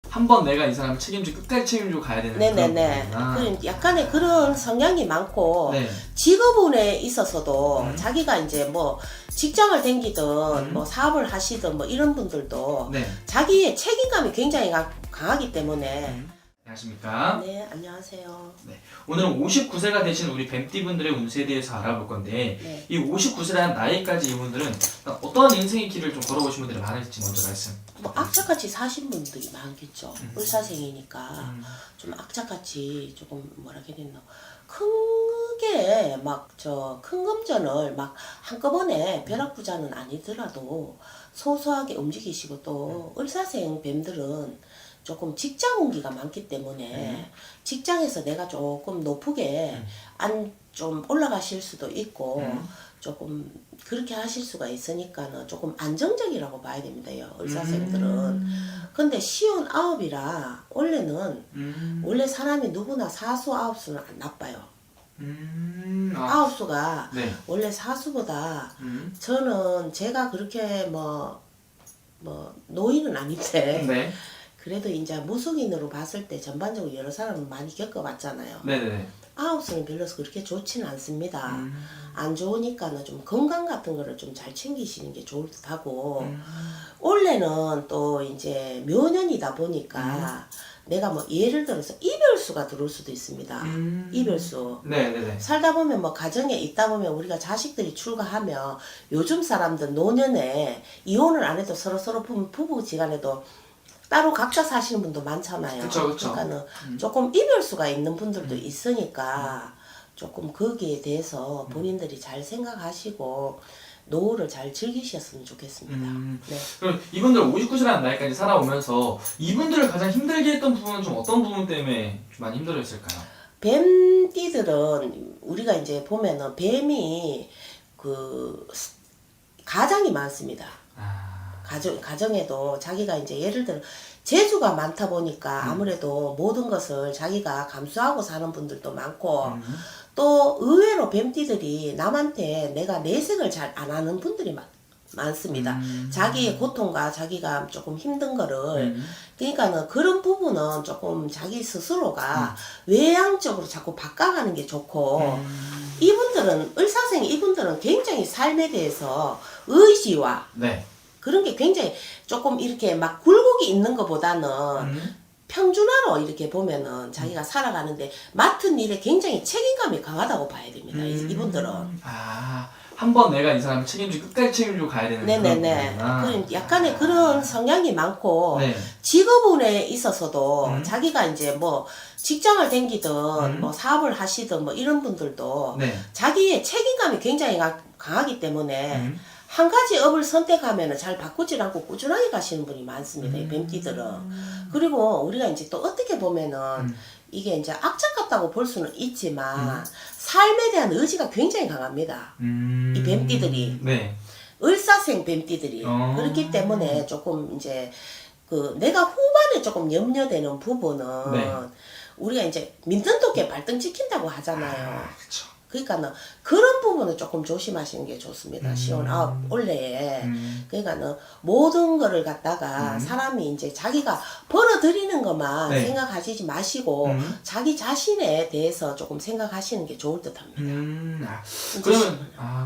한 번 내가 이 사람을 책임지고 끝까지 책임지고 가야 되는 네네네. 약간의 그런 성향이 많고 네. 직업운에 있어서도 자기가 이제 뭐 직장을 댕기든 뭐 사업을 하시든 뭐 이런 분들도 네. 자기의 책임감이 굉장히 강하기 때문에 안녕하십니까? 네, 안녕하세요. 네. 오늘은 59세가 되신 우리 뱀띠분들의 운세에 대해서 알아볼 건데 네. 이 59세라는 나이까지 이분들은 어떠한 인생의 길을 좀 걸어보신 분들이 많을지 먼저 말씀. 뭐 악착같이 사신 분들이 많겠죠. 을사생이니까 좀 악착같이 조금 뭐라 해야 되나 크게 막 큰 금전을 막 한꺼번에 벼락부자는 아니더라도 소소하게 움직이시고 또 을사생 뱀들은 조금 직장 운기가 많기 때문에 직장에서 내가 조금 높게 좀 올라가실 수도 있고 조금 그렇게 하실 수가 있으니까는 조금 안정적이라고 봐야 됩니다요. 을사생들은. 근데 시운 아홉이라 원래는 원래 사람이 누구나 사수 아홉수는 안 나빠요. 아홉수가 네. 원래 사수보다 저는 제가 그렇게 뭐 노인은 아닌데 네. 그래도 이제 무속인으로 봤을 때 전반적으로 여러 사람을 많이 겪어봤잖아요. 네네네. 아홉수는 별로 그렇게 좋지는 않습니다. 안 좋으니까는 좀 건강 같은 거를 좀 잘 챙기시는 게 좋을 듯 하고 원래는 또 이제 묘년이다 보니까 내가 뭐 예를 들어서 이별수가 들어올 수도 있습니다. 이별수. 네네네. 살다 보면 뭐 가정에 있다 보면 우리가 자식들이 출가하면 요즘 사람들 노년에 이혼을 안 해도 서로 부부지간에도 따로 각자 사시는 분도 많잖아요. 그쵸. 그러니까는 조금 이별수가 있는 분들도 있으니까 조금 거기에 대해서 본인들이 잘 생각하시고 노후를 잘 즐기셨으면 좋겠습니다. 네. 그럼 이분들 59세라는 나이까지 살아오면서 이분들을 가장 힘들게 했던 부분은 좀 어떤 부분 때문에 좀 많이 힘들어했을까요? 뱀띠들은 우리가 이제 보면은 뱀이 그 가장이 많습니다. 가정에도 자기가 이제 예를 들어 재주가 많다 보니까 아무래도 모든 것을 자기가 감수하고 사는 분들도 많고 또 의외로 뱀띠들이 남한테 내가 내색을 잘 안 하는 분들이 많습니다. 자기의 고통과 자기가 조금 힘든 거를 그러니까는 그런 부분은 조금 자기 스스로가 외향적으로 자꾸 바꿔가는 게 좋고 이분들은 을사생 이분들은 굉장히 삶에 대해서 의지와 네. 그런 게 굉장히 조금 이렇게 막 굴곡이 있는 것보다는 평준화로 이렇게 보면은 자기가 살아가는데 맡은 일에 굉장히 책임감이 강하다고 봐야 됩니다. 이분들은. 한 번 내가 이 사람을 책임지고 끝까지 책임지고 가야 되는 네네네. 약간의 그런 성향이 많고 네. 직업운에 있어서도 자기가 이제 뭐 직장을 댕기든 뭐 사업을 하시든 뭐 이런 분들도 네. 자기의 책임감이 굉장히 강하기 때문에 한 가지 업을 선택하면 잘 바꾸지 않고 꾸준하게 가시는 분이 많습니다. 이 뱀띠들은. 그리고 우리가 이제 또 어떻게 보면은 이게 이제 악착 같다고 볼 수는 있지만 삶에 대한 의지가 굉장히 강합니다. 이 뱀띠들이. 네. 을사생 뱀띠들이. 그렇기 때문에 조금 이제 그 내가 후반에 조금 염려되는 부분은 네. 우리가 이제 민턴토끼 발등 찍힌다고 하잖아요. 그렇죠. 그러니까는 그런 부분은 조금 조심하시는 게 좋습니다. 시온 아홉 올해에. 그러니까는 모든 거를 갖다가 사람이 이제 자기가 벌어들이는 것만 네. 생각하시지 마시고 자기 자신에 대해서 조금 생각하시는 게 좋을 듯합니다.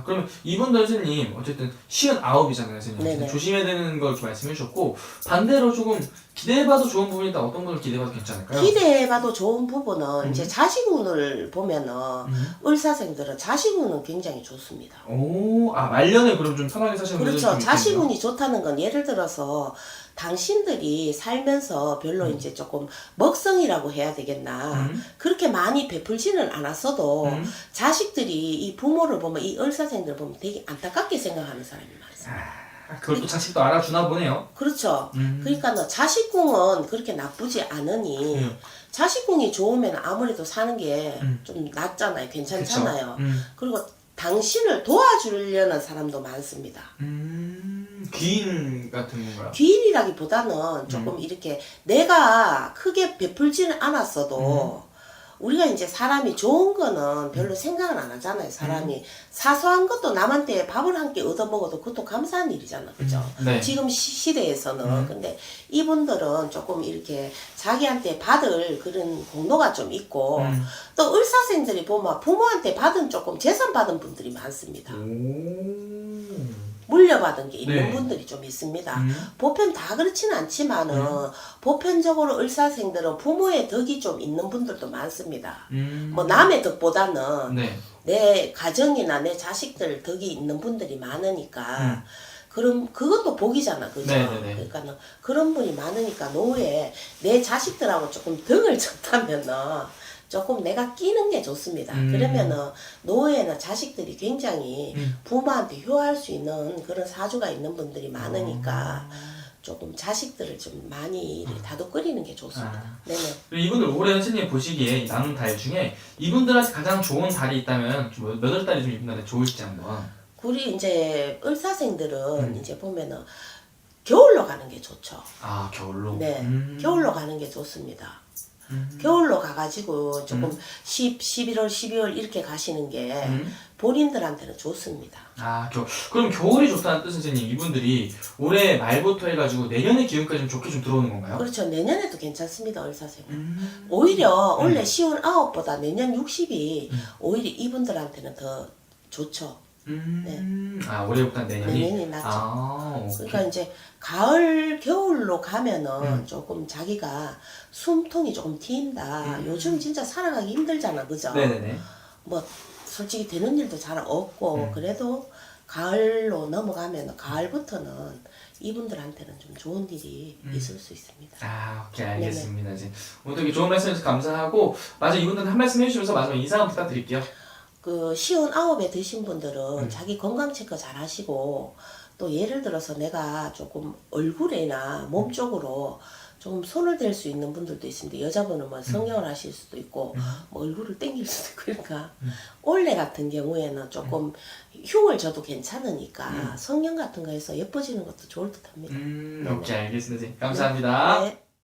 그러면 이분들 선생님 어쨌든 59이잖아요, 선생님. 네네. 조심해야 되는 걸 이렇게 말씀해 주셨고 반대로 조금 기대해봐도 좋은 부분이 있다. 어떤 분을 기대해봐도 괜찮을까요? 기대해봐도 좋은 부분은 이제 자식운을 보면은 을사생들은 자식운은 굉장히 좋습니다. 말년에 그럼 좀 편하게 사시는 분들 그렇죠. 자식운이 좋다는 건 예를 들어서 당신들이 살면서 별로 이제 조금 먹성이라고 해야 되겠나 그렇게 많이 베풀지는 않았어도 자식들이 이 부모를 보면 이 을사생들을 보면 되게 안타깝게 생각하는 사람이 많습니다. 그걸 또 자식도 알아주나 보네요. 그렇죠. 그러니까 자식궁은 그렇게 나쁘지 않으니 자식궁이 좋으면 아무래도 사는 게 좀 낫잖아요. 괜찮잖아요. 그리고 당신을 도와주려는 사람도 많습니다. 귀인 같은 건가요? 귀인이라기보다는 조금 이렇게 내가 크게 베풀지는 않았어도 우리가 이제 사람이 좋은 거는 별로 생각을 안 하잖아요. 사람이 사소한 것도 남한테 밥을 한 끼 얻어 먹어도 그것도 감사한 일이잖아, 그죠? 네. 지금 시대에서는. 근데 이분들은 조금 이렇게 자기한테 받을 그런 공로가 좀 있고 또 의사생들이 보면 부모한테 받은 조금 재산 받은 분들이 많습니다. 물려받은 게 있는 네. 분들이 좀 있습니다. 보편 다 그렇지는 않지만은 보편적으로 의사생들은 부모의 덕이 좀 있는 분들도 많습니다. 뭐 남의 덕보다는 네. 내 가정이나 내 자식들 덕이 있는 분들이 많으니까 그럼 그것도 복이잖아, 그죠? 네네네. 그러니까는 그런 분이 많으니까 노후에 내 자식들하고 조금 덕을 졌다면은 조금 내가 끼는 게 좋습니다. 그러면은 노후에는 자식들이 굉장히 부모한테 효할 수 있는 그런 사주가 있는 분들이 많으니까 조금 자식들을 좀 많이 다독거리는 게 좋습니다. 네네. 그리고 이분들 올해 선생님 보시기에 남은 달 중에 이분들한테 가장 좋은 달이 있다면 몇 월 달이 좀 이분들한테 좋을지 한번. 우리 이제 의사생들은 이제 보면은 겨울로 가는 게 좋죠. 아, 겨울로. 네, 겨울로 가는 게 좋습니다. 겨울로 가가지고 조금 11월, 12월 이렇게 가시는 게 본인들한테는 좋습니다. 아, 그럼 겨울이 좋다는 뜻은 선생님 이분들이 올해 말부터 해가지고 내년의 기운까지 좀 좋게 좀 들어오는 건가요? 그렇죠. 내년에도 괜찮습니다, 의사생활. 오히려 원래 59보다 내년 60이 오히려 이분들한테는 더 좋죠. 아, 올해부터 내년이? 내년이 낫죠. 아, 오케이. 그러니까 이제 가을, 겨울로 가면은 조금 자기가 숨통이 조금 트인다. 요즘 진짜 살아가기 힘들잖아, 그죠? 네네네. 뭐 솔직히 되는 일도 잘 없고 그래도 가을로 넘어가면 가을부터는 이분들한테는 좀 좋은 일이 있을 수 있습니다. 아, 오케이, 알겠습니다. 이제 오늘 되게 좋은 말씀 해주셔서 감사하고 마저 이분들 한 말씀 해주시면서 마지막 인사 한번 부탁드릴게요. 그 59에 드신 분들은 자기 건강 체크 잘 하시고 또 예를 들어서 내가 조금 얼굴이나 몸 쪽으로 좀 손을 댈 수 있는 분들도 있습니다. 여자분은 뭐 성형을 하실 수도 있고 뭐 얼굴을 땡길 수도 있고 그러니까 올해 같은 경우에는 조금 흉을 줘도 괜찮으니까 성형 같은 거 해서 예뻐지는 것도 좋을 듯 합니다. 오케이, 알겠습니다. 감사합니다. 네.